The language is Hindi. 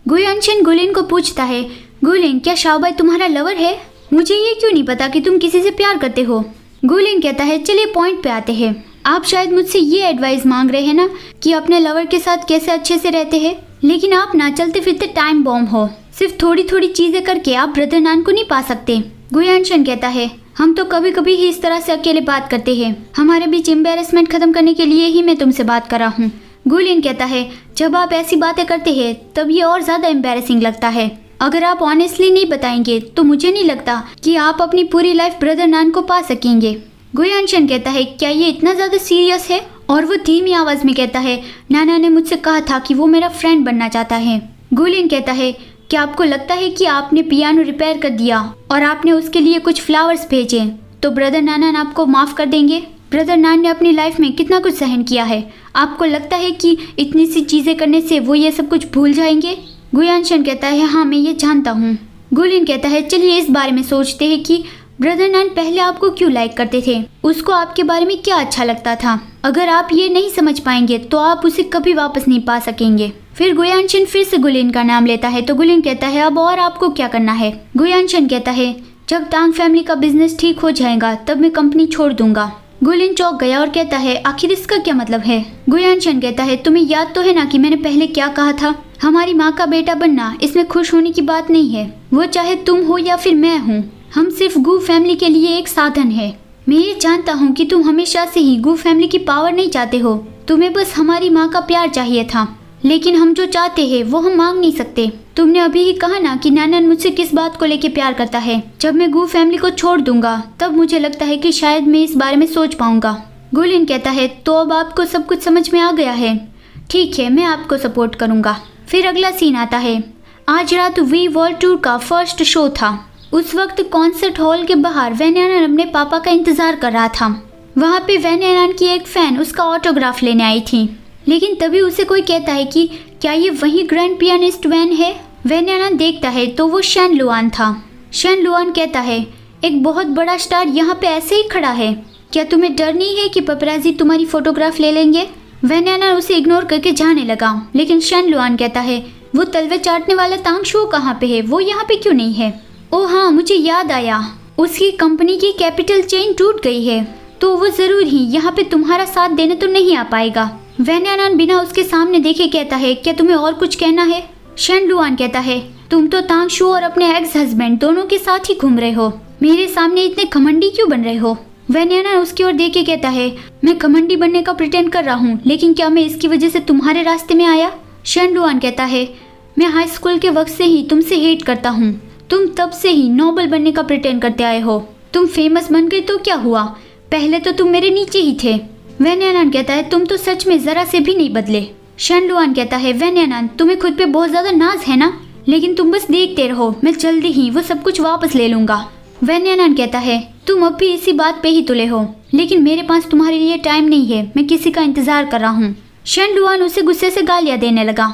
गुयांशन गुलिन को पूछता है, गुलिन क्या शाओबाई तुम्हारा लवर है? मुझे ये क्यों नहीं पता कि तुम किसी से प्यार करते हो। गुलिन कहता है, चलिए पॉइंट पे आते हैं। आप शायद मुझसे ये एडवाइस मांग रहे हैं ना कि अपने लवर के साथ कैसे अच्छे से रहते हैं, लेकिन आप ना चलते फिरते टाइम बॉम्ब हो। सिर्फ थोड़ी थोड़ी चीजें करके आप ब्रदर नान को नहीं पा सकते। गुयांशन कहता है, हम तो कभी कभी ही इस तरह से अकेले बात करते हैं। हमारे बीच एम्बेरसमेंट खत्म करने के लिए ही मैं तुमसे बात कर रहा हूँ। गुलिन कहता है, जब आप ऐसी बातें करते हैं तब ये और ज्यादा एम्बेरसिंग लगता है। अगर आप ऑनेस्टली नहीं बताएंगे तो मुझे नहीं लगता कि आप अपनी पूरी लाइफ ब्रदर नान को पा सकेंगे। गुयांशन कहता है, क्या ये इतना ज्यादा सीरियस है? और वो धीमी आवाज में कहता है, नाना ने मुझसे कहा था कि वो मेरा फ्रेंड बनना चाहता है। गुलिन कहता है, क्या आपको लगता है कि आपने पियानो रिपेयर कर दिया और आपने उसके लिए कुछ फ्लावर्स भेजे तो ब्रदर नाना आपको माफ कर देंगे? ब्रदर नान ने अपनी लाइफ में कितना कुछ सहन किया है। आपको लगता है कि इतनी सी चीजें करने से वो ये सब कुछ भूल जाएंगे? गुयांशन कहता है, हाँ मैं ये जानता हूँ। गुलिन कहता है, चलिए इस बारे में सोचते हैं कि ब्रदर नान पहले आपको क्यों लाइक करते थे, उसको आपके बारे में क्या अच्छा लगता था। अगर आप ये नहीं समझ पाएंगे तो आप उसे कभी वापस नहीं पा सकेंगे। फिर गुयांशन फिर से गुलिन का नाम लेता है तो गुलिन कहता है, अब और आपको क्या करना है? गुयांशन कहता है, जब तांग फैमिली का बिजनेस ठीक हो जाएगा तब मैं कंपनी छोड़ दूंगा। गुलिन चौंक गया और कहता है, आखिर इसका क्या मतलब है? गुयांशन कहता है, तुम्हें याद तो है ना कि मैंने पहले क्या कहा था? हमारी माँ का बेटा बनना इसमें खुश होने की बात नहीं है। वो चाहे तुम हो या फिर मैं हूँ, हम सिर्फ गू फैमिली के लिए एक साधन है। मैं ये जानता हूँ कि तुम हमेशा से ही गू फैमिली की पावर नहीं चाहते हो। तुम्हें बस हमारी माँ का प्यार चाहिए था, लेकिन हम जो चाहते हैं वो हम मांग नहीं सकते। तुमने अभी ही कहा ना कि नाना मुझसे किस बात को लेके प्यार करता है। जब मैं गू फैमिली को छोड़ दूंगा तब मुझे लगता है कि शायद मैं इस बारे में सोच पाऊंगा। गुलिन कहता है, तो अब आपको सब कुछ समझ में आ गया है। ठीक है, मैं आपको सपोर्ट करूंगा। फिर अगला सीन आता है। आज रात वी वर्ल्ड टूर का फर्स्ट शो था। उस वक्त कॉन्सर्ट हॉल के बाहर वैन्यानान अपने पापा का इंतजार कर रहा था। वहाँ पे वैन्यानान की एक फैन उसका ऑटोग्राफ लेने आई थी, लेकिन तभी उसे कोई कहता है कि क्या ये वही ग्रैंड पियानिस्ट वैन है? वैन्यानान देखता है तो वो शैन लुआन था। शैन लुआन कहता है, एक बहुत बड़ा स्टार यहाँ पे ऐसे ही खड़ा है, क्या तुम्हें डर नहीं है कि पपराजी तुम्हारी फोटोग्राफ ले लेंगे? वैन्यानान उसे इग्नोर करके जाने लगा, लेकिन शैन लुआन कहता है, वो तलवे चाटने वाला तांग शो कहाँ पे है? वो यहाँ पे क्यों नहीं है? ओ हाँ, मुझे याद आया, उसकी कंपनी की कैपिटल चेन टूट गई है, तो वो जरूर ही यहाँ पे तुम्हारा साथ देने तो नहीं आ पाएगा। वैन्यानान बिना उसके सामने देखे कहता है, क्या तुम्हें और कुछ कहना है? शैन लुआन कहता है, तुम तो तांग शो और अपने एक्स हस्बैंड दोनों के साथ ही घूम रहे हो, मेरे सामने इतने घमंडी क्यों बन रहे हो? वैन्यानान उसकी ओर देख के कहता है, मैं घमंडी बनने का प्रिटेंड कर रहा हूँ, लेकिन क्या मैं इसकी वजह से तुम्हारे रास्ते में आया? शैन लुआन कहता है, मैं हाई स्कूल के वक्त से ही तुमसे हेट करता हूँ। तुम तब से ही नोबल बनने का प्रिटेंड करते आए हो। तुम फेमस बन गए तो क्या हुआ, पहले तो तुम मेरे नीचे ही थे। वैन्यानान कहता है, तुम तो सच में जरा से भी नहीं बदले। शैन लुआन कहता है, वैन्यानान तुम्हें खुद पे बहुत ज्यादा नाज है ना, लेकिन तुम बस देखते रहो, मैं जल्दी ही वो सब कुछ वापस ले लूंगा। वैन्यानान कहता है, तुम अब भी इसी बात पे ही तुले हो, लेकिन मेरे पास तुम्हारे लिए टाइम नहीं है, मैं किसी का इंतजार कर रहा हूँ। शैन लुआन उसे गुस्से से गालियां देने लगा।